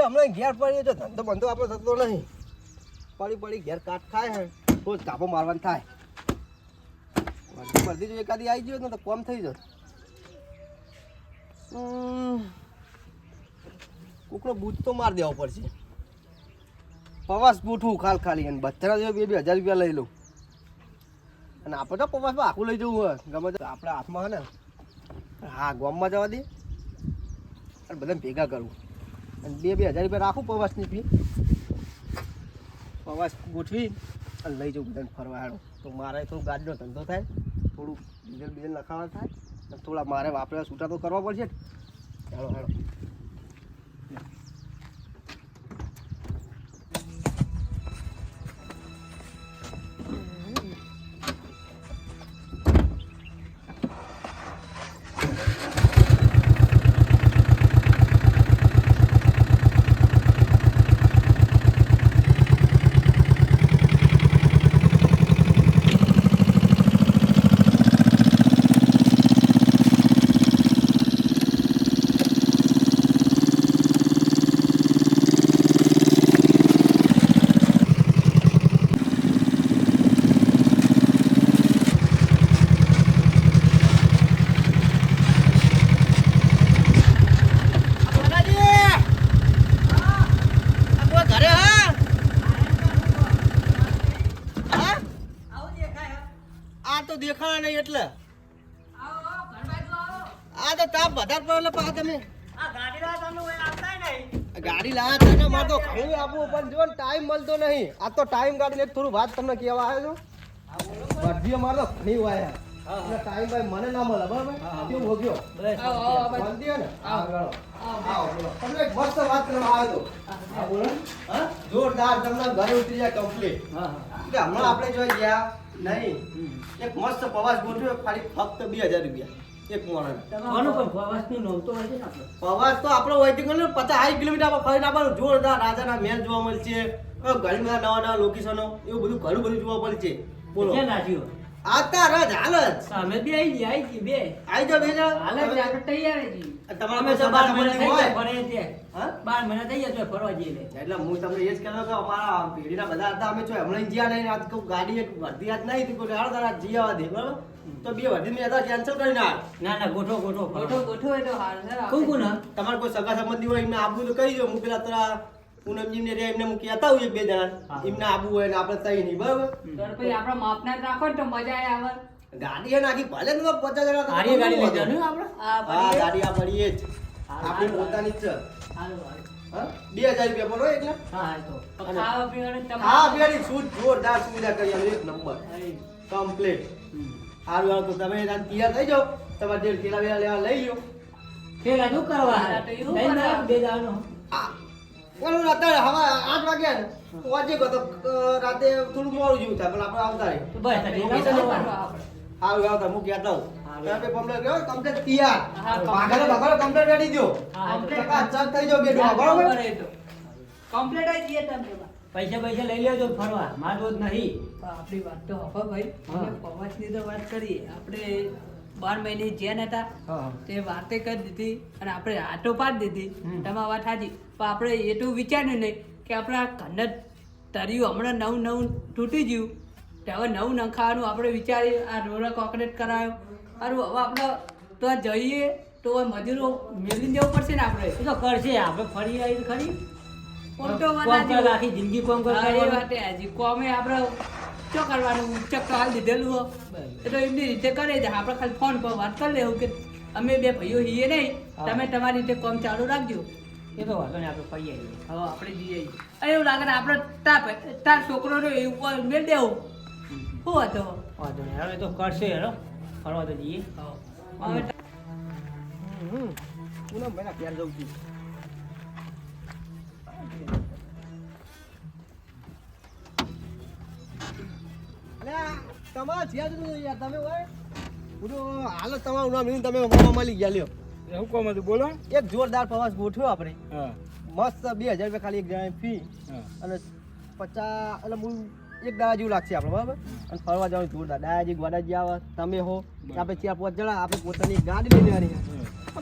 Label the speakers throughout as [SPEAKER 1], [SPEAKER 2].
[SPEAKER 1] હમણાં ઘેર પડી તો ધંધો બંધો આપણો થતો નહીં. પડી ઘેર કાટ ખાય હે રોજ કાપો મારવાનું થાય. વર્દી જો એકાદી આવી ગયો ને તો કોમ થઈ જશે. કોકનો બૂટ તો મારી દેવો પડશે. પવાસ બૂઠું ખાલી અને બચ્ચા જો 2,000 રૂપિયા લઈ લઉં. અને આપણે તો પવાસમાં આખું લઈ જવું હોય ગમે તે આપણા હાથમાં હોય ને. હા ગામમાં જવા દે અને બધાને ભેગા કરવું અને 2,000 રૂપિયા રાખું પવાસની ફી. પવાસ ગોઠવી અને લઈ જવું બધાને ફરવા હાડો. તો મારે થોડું ગાડીનો ધંધો થાય, થોડું ડીઝલ નખાવા થાય અને થોડા મારે વાપરેલા છૂટા તો કરવા પડશે ને. હાલો દેખાણા નહીં એટલે આ તો તાપ વધારે પડે એટલે પા તમે ગાડી લાયા તને મારે તો ઘણું આપવું પણ જો ટાઈમ મળતો નહીં. આ તો ટાઈમ કાઢીને એક થોડું વાત તમને કહેવા આવ્યો છું. વર્ધીઓ મારે તો ઘણી વાયા ટાઈમ ભાઈ મને ના મળે બરાબર કેવું ભોગ્યો વર્ધીઓ ને તમને એક મસ્ત વાત કરવા આવ્યો હતો. જોરદાર તમને ઘરે ઉતરી જાય કમ્પ્લીટ. હમણાં આપણે જોઈ ગયા નહીં એક મસ્ત પ્રવાસ ગોઠવ્યો ખાલી ફક્ત 2,000 રૂપિયા એક પ્રવાસ તો આપણો હોય છે 50-60 કિલોમીટર આપણે ફરીને આવવાનું. જોરદાર રાજાના મહેલ જોવા મળશે, ઘણી બધા નવા લોકેશનો એવું બધું ઘણું બધું જોવા મળશે. બોલો આ તારા હાલ જ સામે બે આવી જાવ બે જણ હાલ જ આપણે તૈયાર છીએ. તમારે 12 મહિના થઈ ગયા ફરે છે. હા 12 મહિના થઈ ગયા તો ફરવા જઈએ એટલે હું તમને એ જ કહેતો કે અમારા પેઢીના બધા હતા અમે જો હમણાં જ્યાં નહીં આજ કહું ગાડી એક વર્ધી આજ નહીં તો કોઈ હાલ તારા જી આવવા દે બરાબર. તો બે વર્ધી મેં હતા કેન્સલ કરી ના ગોઠો એ તો હાલ કોણ તમારે કોઈ સગા સંબંધી હોય એમને આપવું તો કહી દો. હું પેલા તારા પૂનમજી ને રે એમને હું કહેતા હોય 2 જણા એમને આપવું હોય ને આપણે તઈ નહીં બરાબર.
[SPEAKER 2] પછી આપણા માપના રાખો તો મજા આવે.
[SPEAKER 1] ગાડી નાખી ભલે ને 50 જણા ગાડી લઈ જવાનું આપણે. હા ગાડી આ પડી જ આપણી પોતાની જ છે. હા 2,000 રૂપિયા બોલો એટલે
[SPEAKER 2] હા તો ખાવા પીવાનું
[SPEAKER 1] હા પીવાની સૂટ જોરદાર સુવિધા કરી આલે એક નંબર કમ્પ્લીટ. હારું તો તમે તૈયાર થઈ જાઓ. તમારે જે કેલા વેલા લેવા લઈ લ્યો.
[SPEAKER 2] કેલા શું કરવા લઈને 2 જણનો
[SPEAKER 1] બોલો અત્યારે હવે 8 વાગ્યા ને વાજે ગયો તો રાતે થોડું મોડું જેવું થાય પણ આપણે આવતા રહે
[SPEAKER 2] તો બસ
[SPEAKER 1] હારું આવતા હું કહેતા હું તમે કમ્પ્લીટ ગયો કમ્પ્લીટ તૈયાર બાગાનો કમ્પ્લીટ રેડી દો. ચક થઈ જાવ બેડો બરાબર
[SPEAKER 2] કમ્પ્લીટ આવી જઈએ તમે પૈસા લઈ લેજો ફરવા મારો જ નહીં. આપણી વાત તો હફા ભાઈ પ્રવાસની તો વાત કરીએ આપણે 12 મહિને જ્યાં હતા તે વાતે કરી દીધી અને આપણે આટો પાડી દીધી. તમારી વાત સાચી પણ આપણે એટલું વિચાર્યું નહીં કે આપણા ઘરના તર્યું હમણાં નવું તૂટી ગયું તો હવે નવું નખાવાનું આપણે વિચારીએ. આ રોડ કોન્ક્રીટ કરાયો અરે હવે આપણે તો જઈએ તો મજૂરો મેળવી જવું પડશે ને આપણે તો કરશે આપણે ફરી આવી ખરી આખી જિંદગી કોમ કોમે આપણે શું કરવાનું ચક હાલ દીધેલું તો એમની રીતે કરે છે. આપણે ખાલી ફોન પર વાત કરી લેવું કે અમે 2 ભાઈઓ છીએ નહીં તમે તમારી રીતે કોમ ચાલુ રાખજો. એ તો વાંધો નહીં આપણે ફરી આવીએ. હવે આપણે જઈએ એવું લાગે ને આપણે તાર છોકરો એવું મેળ દેવું શું હતો વાંધો નહીં હવે તો કરશે હેરો ફરવા તો જઈએ. હવે
[SPEAKER 1] પૂનમ ભાઈના ઘેર જવું છું. તમારા જ્યાં યાર તમે હોય બધું હાલ તમારું નામ તમે મળી ગયા લ્યો.
[SPEAKER 3] એવું કોમ હતું બોલો.
[SPEAKER 1] એક જોરદાર પ્રવાસ ગોઠવ્યો આપણે. મસ્ત 2,000 રૂપિયા ખાલી એક જણા ફી અને 50 એટલે હું 1 દાડા જેવું લાગશે આપણે બરાબર. અને ફરવા જવાનું જોરદાર ડાયાજી ગોડાજી આવે તમે હો આપણે 4-5 જણા આપણે પોતાની ગાડી લઈ લેવાની.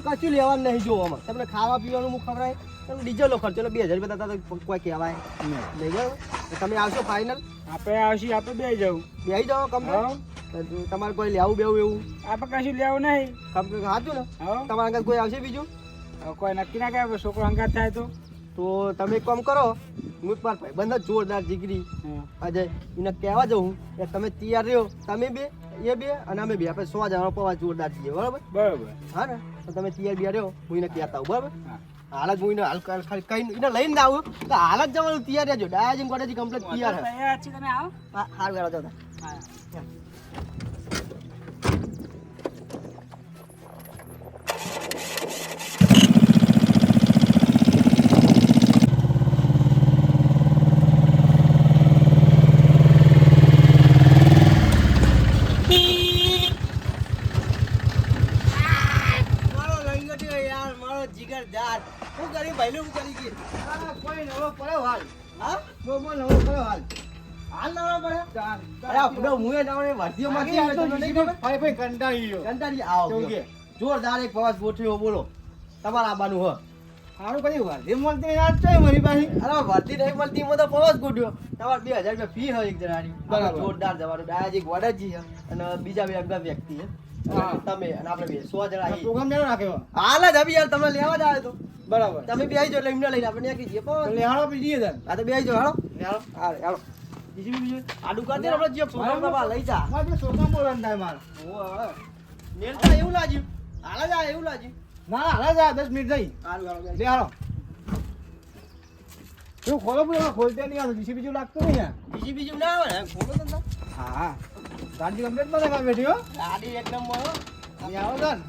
[SPEAKER 1] કશું લેવાનું નહીં જોવામાં તમને ખાવા પીવાનું હું ખવડાય તમે ડીઝલનો ખર્ચો એટલે 2000 રૂપિયા થતા તો કોઈ કહેવાય નહીં બરાબર તો તમે આવશો ફાઇનલ
[SPEAKER 3] આપણે આવશી આપણે બે જવું
[SPEAKER 1] બેસી જાઓ કમ્પ્લીટ તમારે કોઈ લેવું બેવું એવું
[SPEAKER 3] આપણે કશું લેવું નહીં
[SPEAKER 1] કમ્પ્લીટ સાચું ને
[SPEAKER 3] હા
[SPEAKER 1] તમારા આગળ કોઈ આવશે બીજું
[SPEAKER 3] કોઈ નક્કી ના કરે છોકરો હંગાત થાય તો
[SPEAKER 1] તમે એક કામ કરો હું મારા ભાઈબંધ જ જોરદાર જીગરી અજય એને કહેવા જવું કે તમે તૈયાર રહ્યો તમે બે એ બે અને અમે બે આપણે 100 જણા પવા જોરદાર છીએ બરાબર
[SPEAKER 3] બરાબર
[SPEAKER 1] હા ને તો તમે તૈયાર બે રહ્યો હું એને કહેતા આવું બરાબર હાલ જ હું એને હાલ ખાલી કઈ એને લઈને ના આવું તો હાલ જ જવાનું તૈયાર રહેજો ડાયાજીમ કોટેજી કમ્પ્લીટ તૈયાર હે
[SPEAKER 2] તૈયાર છીએ તમે આવો
[SPEAKER 1] હાર વેળા જતા જીગરદાર હું કરી ભાઈલું હું કરી ગઈ કોઈ નવો પડ્યો હાલ હા બહુ નવો પડ્યો હાલ હાલ નવો પડ્યો અરે આપણો મુએ નવો વર્તીઓ માંથી
[SPEAKER 3] ભાઈ કંટાળી
[SPEAKER 1] આવો જોરદાર એક પ્રવાસ ગોઠવ્યો બોલો તમારા આબાનું હ
[SPEAKER 3] સારું કર્યું વર્ધી મળતી યાદ છે મારી પાસે
[SPEAKER 1] અરે વર્તી નહીં મળતી એમાં તો પ્રવાસ ગોઠવ્યો તમારે 2000 રૂપિયા ફી હોય એક જણાની
[SPEAKER 3] બરાબર.
[SPEAKER 1] જોરદાર જવાનું ડાયાજી ગોડાજી છે અને બીજા બે અગા વ્યક્તિ છે તમે અને આપણે બે 100 જણા અહીં.
[SPEAKER 3] પ્રોગ્રામ લેવો નાખ્યો
[SPEAKER 1] હાલ જ હવે યાર તમને લેવા જ આવ્યો તો
[SPEAKER 3] બરાબર
[SPEAKER 1] તમે બે આવી જાઓ એટલે એમને લઈને આપણે ત્યાં કીધીએ પણ
[SPEAKER 3] લેહાડો બીજી હજાર
[SPEAKER 1] આ તો બે આવી જાઓ હાલો હાલો હાલો બીજું આડું કરી દે આપણે જે પ્રોગ્રામ કરવા લઈ જા
[SPEAKER 3] મારે છોકરા બોલવાનું થાય મારે
[SPEAKER 1] મેલતા એવું લાગ્યું હાલ જ આ એવું લાગ્યું
[SPEAKER 3] ના હાલ જા 10 મિનિટ થઈ
[SPEAKER 1] હારું હાલો
[SPEAKER 3] લે હાલો તું ખોલો બોલો ખોલતે નહીં આવતું બીજું બીજું લાગતું નહીં યાર
[SPEAKER 1] બીજું ના આવે ને ખોલો તો ના
[SPEAKER 3] હા હા ગાડી કમ્પ્લીટ બનાવવા બેઠી હો
[SPEAKER 1] ગાડી એક નંબર હો.
[SPEAKER 3] અહીં આવો છો ને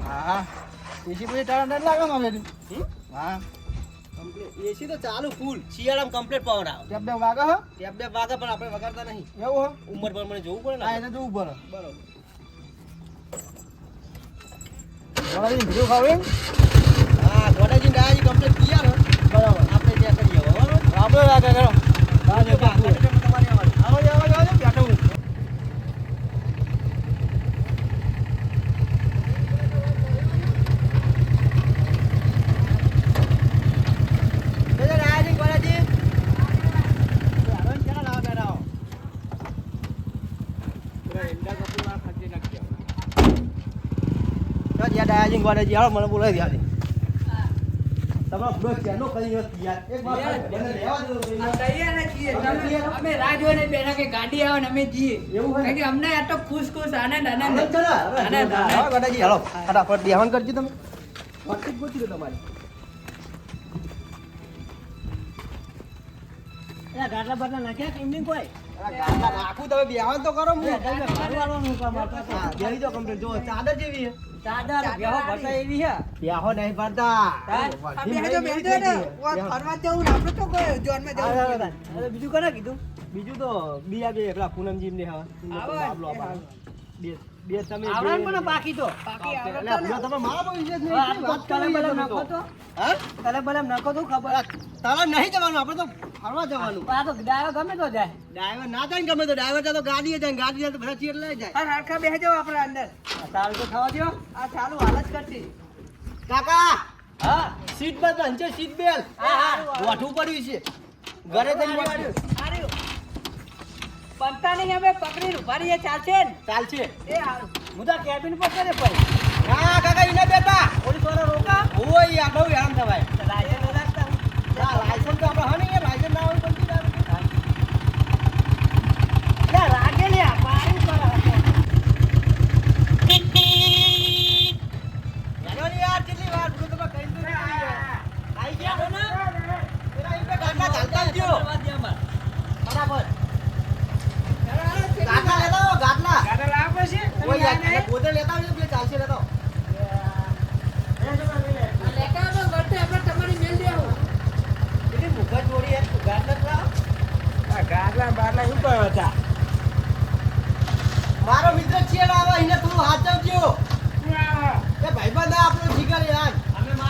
[SPEAKER 3] હા હા બીજી બધી ટાળા લાગે માં બેઠી
[SPEAKER 1] હમ?
[SPEAKER 3] હા
[SPEAKER 1] કમ્પ્લીટ એસી તો ચાલુ ફૂલ શિયાળામાં કમ્પ્લીટ પાવર આવે
[SPEAKER 3] ટેપ બે વાગે હો
[SPEAKER 1] ટેપ બે વાગે પણ આપણે વગાડતા નહીં
[SPEAKER 3] એવું હો
[SPEAKER 1] ઉંમર પ્રમાણે જોવું પડે ને
[SPEAKER 3] હા એને જોવું પડે
[SPEAKER 1] બરોબર
[SPEAKER 3] વળી ભીડું ખાવ એમ
[SPEAKER 1] હા ગોડાજી ડાયાજી કમ્પ્લીટ તૈયાર હો.
[SPEAKER 3] બરાબર
[SPEAKER 1] આપણે ત્યાં કરીએ હવે, બરોબર
[SPEAKER 3] આપણે વાગે કરો
[SPEAKER 1] તમારી આવવાની.
[SPEAKER 3] આવો આવો બેઠો હું
[SPEAKER 1] જય જય ડાયાજી ગોડાજી તો જ્યાં ડાયાજી ગોડાજી આવો મને બોલાવી દે તમારો બ્લોક ચેનો કરી રહ્યો યાર એક વાર મને લેવા દો
[SPEAKER 2] તૈયાર જ છીએ અમે રાહ જોઈને બેઠા કે ગાડી આવે ને અમે જઈએ
[SPEAKER 1] એવું હોય?
[SPEAKER 2] કારણ કે અમને આ તો ખુશ ખુશ આનંદ આનંદ
[SPEAKER 1] આનંદ છે ને? હવે
[SPEAKER 2] આનંદ,
[SPEAKER 1] હા,
[SPEAKER 2] આનંદ.
[SPEAKER 1] ગોડાજી હાલો ફટાફટ બેહવાન કરજો તમે ફટાફટ ગોતી દો તમારી
[SPEAKER 2] ગાટલા બાટલા નાખ્યા કે એમની કોઈ
[SPEAKER 1] ગામમાં નાખું તમે બેહવાન તો કરો હું
[SPEAKER 2] ઘરવાળાનું કામ
[SPEAKER 1] હા, બેહી જાઓ complete. જો ચાદર જેવી છે
[SPEAKER 2] ચાદર બેહો ભરતા એવી છે
[SPEAKER 1] બેહો નહીં પડતા
[SPEAKER 2] ફરવા જવું ને આપણે તો કોઈ જોનમાં જવું
[SPEAKER 1] અરે બીજું કોને કીધું બીજું તો બીજા બે પેલા પૂનમજી ને હા
[SPEAKER 2] આવો,
[SPEAKER 1] બાબલો આપવાનો. બે તમે
[SPEAKER 2] આવરણ
[SPEAKER 1] બે-
[SPEAKER 2] પણ બાકી તો બાકી
[SPEAKER 1] એટલે આપણે તમે મારા પર વિશ્વાસ નહીં.
[SPEAKER 2] આ તો
[SPEAKER 1] વાત
[SPEAKER 2] કલમ
[SPEAKER 1] કરી
[SPEAKER 2] બલમ
[SPEAKER 1] તમે
[SPEAKER 2] નાખો
[SPEAKER 1] તો.
[SPEAKER 2] તો
[SPEAKER 1] હા?
[SPEAKER 2] કલમ બલમ નાખો તો ખબર
[SPEAKER 1] તારા નહીં જવાનું આપણે તો ફરવા જવાનું
[SPEAKER 2] આ તો ડાયો ગમે તો જાય
[SPEAKER 1] ડ્રાઈવર ના થાય ને ગમે તો ડ્રાઈવર તો ગાડીએ જાય ને ગાડી જાય તો બધા ચીર લઈ જાય
[SPEAKER 2] આ હરખા બેસી જાઓ આપણે અંદર
[SPEAKER 1] તારું તો ખાવા દો
[SPEAKER 2] આ ચાલુ હાલ જ કરતી
[SPEAKER 1] કાકા હા સીટ બેલ્ટ બાંધજો સીટ બેલ્ટ
[SPEAKER 2] હા, હા.
[SPEAKER 1] વાઠું પડ્યું છે ઘરે જઈને વાઠું.
[SPEAKER 2] પંતા નહીં અમે પકડી ઉભા રહીએ ચાલશે ને
[SPEAKER 1] ચાલશે
[SPEAKER 2] એ હારું હું તો કેબિન પર કરે પડી
[SPEAKER 1] હા કાકા એને બેટા
[SPEAKER 2] પોલીસ વાળા રોકા
[SPEAKER 1] ઓય યાર બહુ હેરાન થવાય
[SPEAKER 2] લાયસન્સ ન રાખતા
[SPEAKER 1] ના લાયસન્સ તો આપણે હા નહીં લાયસન્સ ના હોય તો શું થાય?
[SPEAKER 2] લે રાગે લે પાણી પર
[SPEAKER 1] હેલો ને યાર કેટલી વાર બોલો તમે કઈ તો નહીં આવી ગયા હો ને પેલા ઈ બે ગાંડા ચાલતા જ જો બરાબર ગાટલા લેતા આવો ગાટલા
[SPEAKER 2] ગાડા લાવ પછી
[SPEAKER 1] ઓય યાર પોતે લેતા આવજો બે ચાલશે લેતા આવો.
[SPEAKER 2] લેકા તો ગટે આપણે તમારી મેલ દેવો
[SPEAKER 1] પેલી મુખા જોડી યાર ગાટલા લાવ.
[SPEAKER 3] આ ગાડલા બાડલા શું કહ્યો હતા
[SPEAKER 1] મારો મિત્ર ચેડ આવે એને થોડું હાચવજો એ ભાઈબંધ આ આપણો જીગર યાર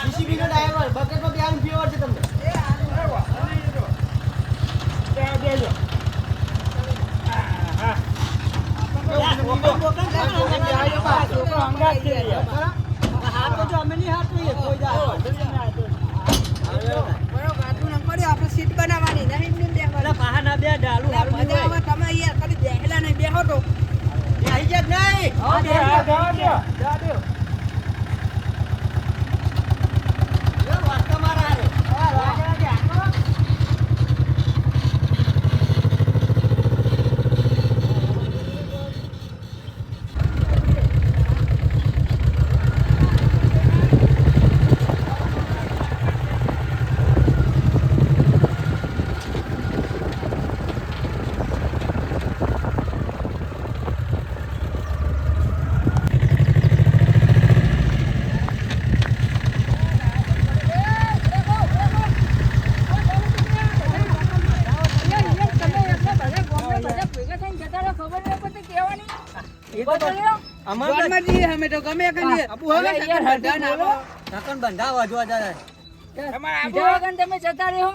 [SPEAKER 1] જીસીબી નો ડ્રાઈવર બકેટમાં બેન ફીવર છે તમને
[SPEAKER 2] એ હારું
[SPEAKER 3] દેજો
[SPEAKER 2] હાથ તો જો અમે નહીં હાથ જોઈએ કોઈ જાય બરાબર ગાડું ન પડ્યો આપણે સીટ બનાવવાની નહીં એમને બેહવાનું
[SPEAKER 1] અલા પાહા ના બે ડાલુ હારું
[SPEAKER 2] મજા આવે તમે યાર કદી બેહેલા નહીં બેહો તો
[SPEAKER 1] એ આઈ જ નહીં એ વાત તમારા હારે
[SPEAKER 2] જોનમાં જઈએ અમે તો ગમે કરીએ
[SPEAKER 1] આપુ હવે
[SPEAKER 2] યાર હરદાન આવો
[SPEAKER 1] કાકણ બંધાવા જો જાય
[SPEAKER 2] બીજા વગર તમે જતા રહ્યો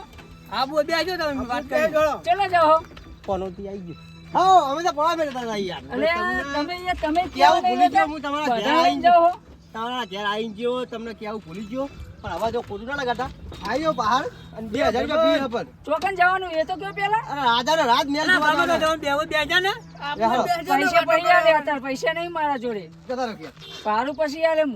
[SPEAKER 1] આબુ બેજો તમે વાત કરી
[SPEAKER 2] ચલો જાઓ
[SPEAKER 1] પનોતી આવી ગઈ હા અમે તો કોળા બેઠા હતા યાર
[SPEAKER 2] અરે તમે
[SPEAKER 1] કેવું ભૂલી ગયો હું તમારા ઘરે આવીને
[SPEAKER 2] જાઓ
[SPEAKER 1] તમારા ઘેર આવીને ગયો તમને કેવું ભૂલી ગયો પણ હવે જો ખોટું ના લગાતા આવ્યો બહાર અને 2000 રૂપિયા ફી હપન
[SPEAKER 2] ચોકન જવાનું એ તો કયો પેલા
[SPEAKER 1] અરે રાજાનો રાજ મેલ જોવા બેજા ને
[SPEAKER 2] પૈસા પૈયા લે અત્યારે પૈસા નહીં મારા જોડે
[SPEAKER 1] કેટલા રૂપિયા
[SPEAKER 2] પારું પછી આલે હું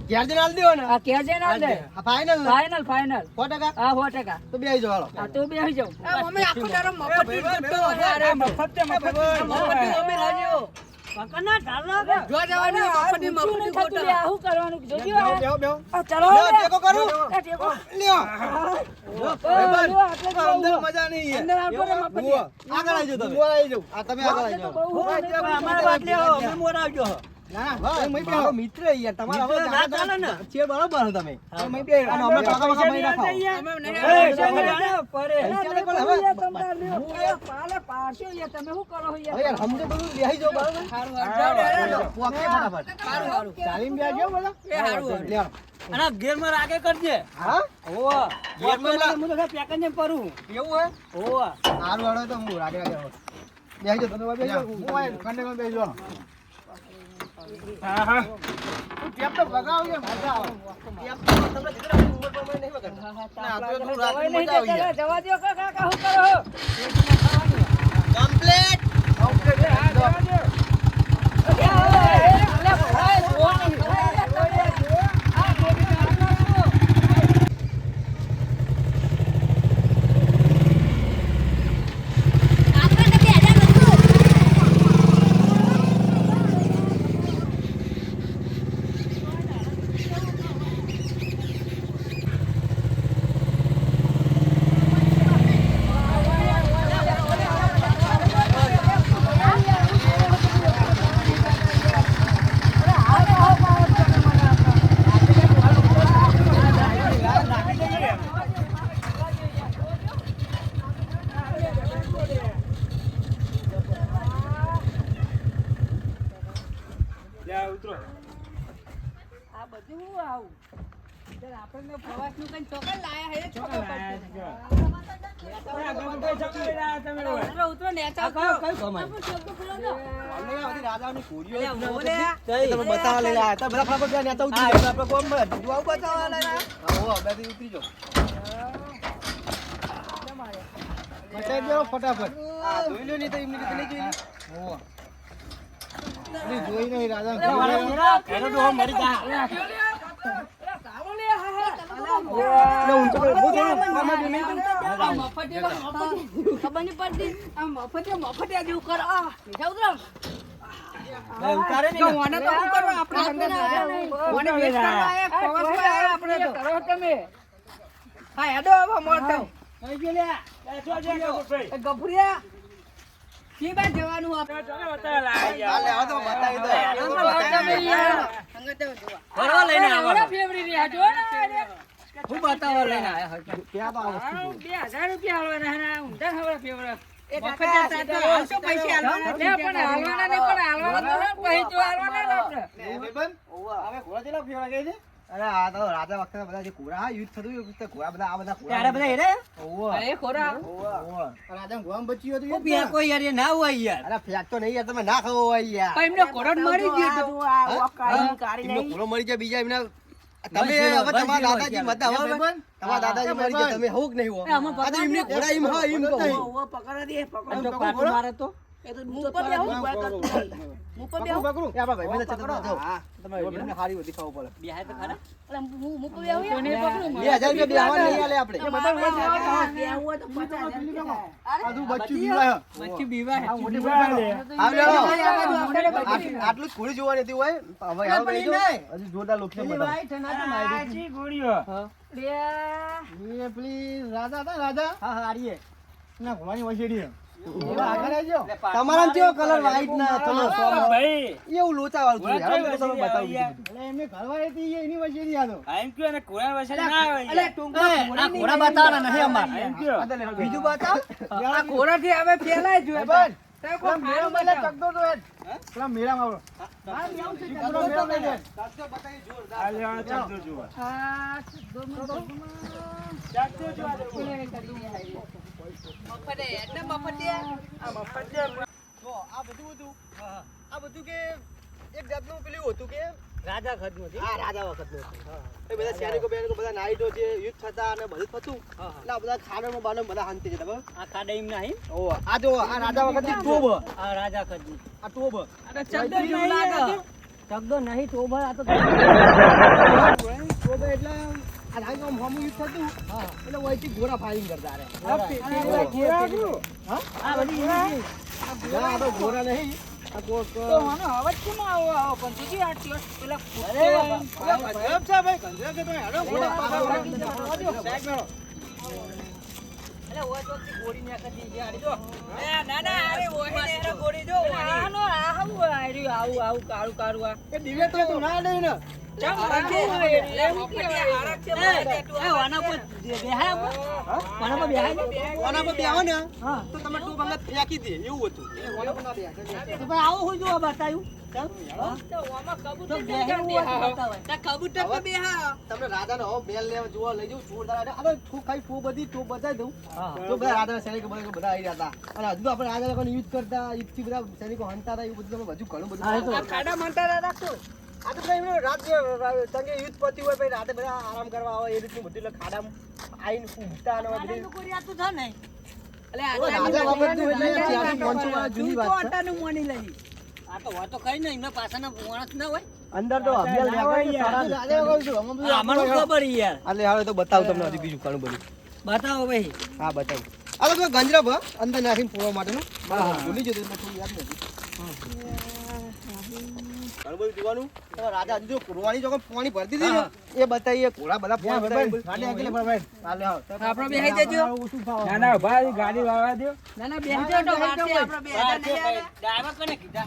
[SPEAKER 1] ઘેર જઈને આલ દેવો ને
[SPEAKER 2] આ કે છે ના દે
[SPEAKER 1] ફાઇનલ
[SPEAKER 2] ફાઇનલ ફાઇનલ
[SPEAKER 1] 100%
[SPEAKER 2] હા 100%
[SPEAKER 1] તો બે જો હાલો
[SPEAKER 2] આ તો બેહી જાવ અમે આખો દારો મફત કરતો અરે મફત અમે લાગ્યો કાકના ચાલો જો જવાનું મફત ખોટો આ હું કરવાનું જોજો
[SPEAKER 1] બેહો
[SPEAKER 2] આ ચલો
[SPEAKER 1] ટેકો કરું
[SPEAKER 2] એ ટેકો
[SPEAKER 1] લ્યો
[SPEAKER 2] ભાઈ
[SPEAKER 1] અંદર મજા નહીં
[SPEAKER 2] અંદર આવતો રે મફત
[SPEAKER 1] આગળ આવજો તમે આવી જાવ આ તમે આગળ આવી જાવ
[SPEAKER 2] અમાર વાત લેવો મે મોર આવજો
[SPEAKER 1] ના મારો મિત્ર યાર તમારા હવે ના ચાલે ને છે બરાબર હો તમે તમે બે અને અમે કાકા કાકા ભાઈ રાખો
[SPEAKER 2] પાલે પાછો યાર તમે શું કરો
[SPEAKER 1] હવે યાર હમજે બધું બેહી જાવ બરાબર પોકે ફટાફટ
[SPEAKER 2] સારું
[SPEAKER 1] તાલીમ બેજો બોલો
[SPEAKER 2] એ હારું
[SPEAKER 1] લ્યો
[SPEAKER 3] અને ગેર માં રાગે કરજે
[SPEAKER 1] હા
[SPEAKER 3] ઓવા
[SPEAKER 1] ગેર માં
[SPEAKER 3] હું તો પેકન ને પરું
[SPEAKER 1] એવું હે
[SPEAKER 3] ઓવા
[SPEAKER 1] હારું હાલો તો હું રાગે રાગે બેહી જાવ તમે બેહી જાવ હું આ ખંડે માં બેહી જાવ
[SPEAKER 3] હા હા
[SPEAKER 1] ટેપ તો ભગાવ કે મજા આવે ટેપ તો તમને દીકરા ઉંમર પ્રમાણે નહીં વગર ના તો તું રાત મજા આવી જાય
[SPEAKER 2] જવા દો કાકા શું કરો
[SPEAKER 1] કમ્પ્લીટ
[SPEAKER 2] આ બધું હું આવું આપણને પ્રવાસનું કઈ ચોકન લાયા હે ચોકન ઉતરો નેચા
[SPEAKER 1] રાજાની કોડીઓ તમે બતાવવા લઈ રહ્યા હતા બધા ખબર છે નેતા ઉતરી જાય આપણે કોમ જોવા બતાવવા લઈ રહ્યા હો બેથી ઉતરી જાઓ બતાવી દો ફટાફટ આ જોઈ લો નહીં તો એમની રીતે નહીં જોઈ હો નહીં જોઈ નહીં રાજા એનો તો મરી જા લે ઊંચો કર બહુ જોડો મામા જો નહીં
[SPEAKER 2] ખબર નહીં પડતી આ મફતે જેવું કર આ મીઠા ઉતરો
[SPEAKER 1] લે ઉતારે
[SPEAKER 2] જો ઓને તો શું કરવા આપણે અંદર ઓને વેચ કરવા આયા પ્રવાસમાં આયા આપણે તો કરો તમે હા હેડો હવે મોર થાવ
[SPEAKER 3] કઈ ગયો લે
[SPEAKER 2] એ ગભરિયા કી બાદ જવાનું આપણે
[SPEAKER 1] આ લે આ તો બતાવી દો
[SPEAKER 3] ફરવા લઈને આવવાનો
[SPEAKER 2] ફેવરી રહ્યા જો ને
[SPEAKER 3] હું બતાવવા લઈને આયા હતા
[SPEAKER 1] ત્યાં તો આ વસ્તુ
[SPEAKER 2] 2000 રૂપિયા હાલવાના હે ઊંધા હવરા ફેવરા એ કાકા હાલશો પૈસા હાલવાના પણ હાલવાના નહીં પણ હાલવાના તો પૈસા જો હાલવાના ને આપણે
[SPEAKER 1] ભાઈબંધ હવે ઘોડા જેલા ફેવરા ગઈ છે અરે આ તો રાજા વખતે બધા જે ઘોડા હા યુદ્ધ થતું હતું ઘોડા બધા આ બધા
[SPEAKER 3] ત્યારે બધા હેરે
[SPEAKER 1] ઓવો
[SPEAKER 2] એ ખોરા
[SPEAKER 1] રાજા ગોમ બચ્યું હતું
[SPEAKER 3] ઓ પિયા કોઈ યાર એ ના હોય યાર
[SPEAKER 1] અરે ફેંક તો નહીં યાર તમે ના ખાવો હોય યાર
[SPEAKER 2] પણ એમને કોરોડ મરી ગયો તો
[SPEAKER 1] એમનો ઘોડો મરી જાય બીજા એમના તમે હવે તમારા દાદાજી મત હવે તમારા દાદાજી મરી ગયા તમે હોક નહીં હો આ તો એમને ઘોડા એમ હા એમ કહો
[SPEAKER 2] પકડા દે પકડો પાટું મારે તો એ તો હું પર બેહું હું પર બેહું
[SPEAKER 1] પકડું એ ભાઈ મને ચતો જાઓ તમે એમને હારી વધી ખાવ પડે
[SPEAKER 2] બેહાય તો ખરા અરે હું પર બેહું કોને પકડું
[SPEAKER 1] 2000 રૂપિયા બેહવા નહીં આલે આપણે
[SPEAKER 2] બેહું તો 50,000
[SPEAKER 3] આજુ બચ્ચું બીવાય
[SPEAKER 2] બચ્ચી બીવા હે
[SPEAKER 3] મોટી બીવાય
[SPEAKER 1] આટલું જ ઘોડી જોવાની હતી હોય હવે આવ ગઈ તો હજુ જોરદાર લોક છે બધા
[SPEAKER 3] આછી ગોળીઓ
[SPEAKER 2] લે
[SPEAKER 3] એ પેલી રાજા હતા રાજા
[SPEAKER 1] હા હા આરીએ
[SPEAKER 3] ના ઘોડાની વસેડી એવા આગળ આવજો
[SPEAKER 1] તમારા કેવો કલર વ્હાઈટ ના ચલો
[SPEAKER 3] ભાઈ
[SPEAKER 1] એવું લોચા વાળું છે યાર હું તમને બતાવું
[SPEAKER 3] એટલે એમને ઘરવાળી હતી એની વસેડી આલો
[SPEAKER 4] એમ કયો ને કોરા વસેડી ના આવે
[SPEAKER 2] અલે ટૂંકા
[SPEAKER 1] આ ઘોડા બતાવવાના નહીં અમાર
[SPEAKER 3] એમ કયો
[SPEAKER 1] બીજું બતાવ
[SPEAKER 2] આ કોરા થી હવે ફેલાય જો
[SPEAKER 3] ભાઈ
[SPEAKER 2] તે કોઈ
[SPEAKER 3] મેળા
[SPEAKER 2] મારું
[SPEAKER 3] મેલા
[SPEAKER 2] બતાવ
[SPEAKER 3] ચકદો તો પેલા મેળા માં આલે આ ચકદો જો
[SPEAKER 2] આ દો મિનિટ
[SPEAKER 3] ચકદો જો
[SPEAKER 2] મફતે એટલે મફતે
[SPEAKER 3] આ મફત જે
[SPEAKER 1] જો આ બધું હતું આ બધું કે એક જાતનું પેલું હતું કે
[SPEAKER 2] રાજા ખદનું છે
[SPEAKER 1] આ રાજા વખતનું હતું એ બધા સૈનિકો બેનિકો બધા નાઈટો છે યુદ્ધ થતા અને બધું થતું એટલે આ બધા ખાડોમાં બાનો બધા શાંતિ છે બરાબર
[SPEAKER 2] આ ખાડા એમ નહીં
[SPEAKER 1] ઓ આ જો આ રાજા વખતની ટોબ
[SPEAKER 2] આ રાજા ખદની
[SPEAKER 1] આ ટોબ
[SPEAKER 2] અરે ચકદો જેવું લાગે ચકદો નહીં તો આ તો
[SPEAKER 1] ટોબ એટલે આ રાજાનું હોમું યુદ્ધ થતું એટલે વહીથી ઘોડા ફાયરિંગ કરતા રે
[SPEAKER 2] આ બધી
[SPEAKER 1] ના આ તો ઘોડા નહીં આ
[SPEAKER 2] તો મને અવાજ કેમ આવો પણ તુજી આટલો પેલા
[SPEAKER 1] ગજબ છે ભાઈ ગજબ છે તો હેડો ઘોડા
[SPEAKER 2] અલે ઓય તો ગોળી ને કદી જે આડી જો ના ના અરે ઓય ને ગોળી જો આનો આ હું આડ્યું આવું કાળું કાળું આ
[SPEAKER 1] એ દિવે તો તું ના દે ને ઓના પર બેહો ને તો તમે ટોપ અમને ફેંકી દે એવું હતું ઓના પર ના બેહો તમને રાજાનો હો બેલ લેવા જોવા લઈ જાઉં જોરદાર આ તો ઠોક ખાઈ ઠોક બધી ટોપ બતાવી દઉં તો બધા રાજાના સૈનિકો બધા આવી રહ્યા હતા અને હજુ આપણે રાજા લોકોને યુદ્ધ કરતા યુદ્ધથી બધા સૈનિકો હંતા હતા એવું બધું તમે હજુ ઘણું બધું
[SPEAKER 2] ખાડા મંતા રાખો
[SPEAKER 1] આ તો ભાઈ એમનો રાજ્ય તંગે યુદ્ધ પતી હોય ભાઈ રાતે બધા આરામ કરવા આવે એ રીતનું બધું એટલે ખાડામાં આઈને ઊંઘતા અને બધું રાજા વખતનું એટલે 450 વર્ષ જૂની વાત છે
[SPEAKER 2] આ તો હોય તો કઈ નહીં એમના પાછળના માણસ ના હોય
[SPEAKER 1] અંદર તો અભિયાલ રાજા વખત છું
[SPEAKER 2] અમારું ખબર યાર
[SPEAKER 1] એટલે હાલો તો બતાવું તમને હજી બીજું ઘણું બધું
[SPEAKER 2] બતાવો ભાઈ
[SPEAKER 1] હા બતાવું આ તો ગંજરા અંદર નાખીને પૂરવા માટેનું ભૂલી જતો એટલે થોડું યાદ નથી ઘણું બધું જોવાનું રાજા હજુ જો કુરવાની જો પાણી ભરતી હતી ને એ બતાવીએ ઘોડા બધા પાણી
[SPEAKER 2] આપણે બેહી જજો
[SPEAKER 3] ના ના ભાઈ ગાડી વાવા દો
[SPEAKER 2] ના ના બેહી જજો તો વારસે આપણે બેહી નહીં ડ્રાઈવર કોને કીધા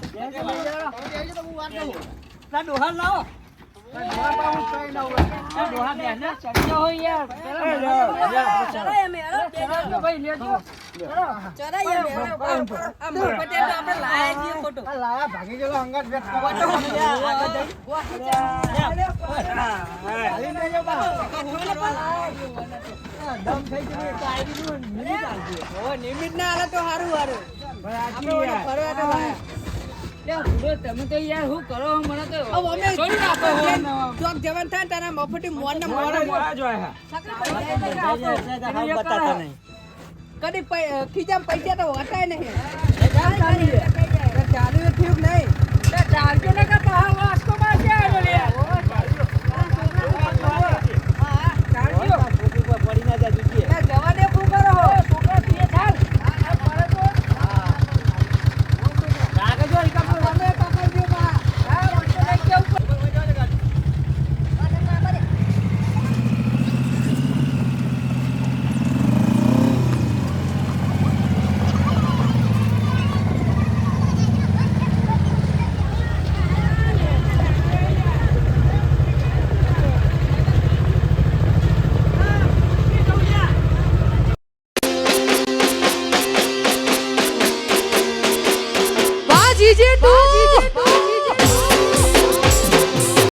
[SPEAKER 2] ના ડોહા લાવો ડોહા બે ને ચડ્યો હોય યાર ચડાય અમે ભાઈ લેજો ચડાય અમે આ મોપટે તો આપણે લાયા છીએ ફોટો
[SPEAKER 3] લાયા ભાગી ગયેલો અંગાત બેઠ
[SPEAKER 2] ફોટો
[SPEAKER 3] દમ થઈ ગયો કાઈ દીધું નિમિત આવજો
[SPEAKER 2] ઓ નિમિત ના આલે તો હારું હારું
[SPEAKER 3] ભાઈ આજી યાર
[SPEAKER 2] ફરવા તો લાયા તમે તો યાર હું કરો મને તો અમે છોડી નાખો ચોક જવાન થાય તારા મફતી મોર ને મોર કદી ખીજામ પૈસા તો હોતા નહીં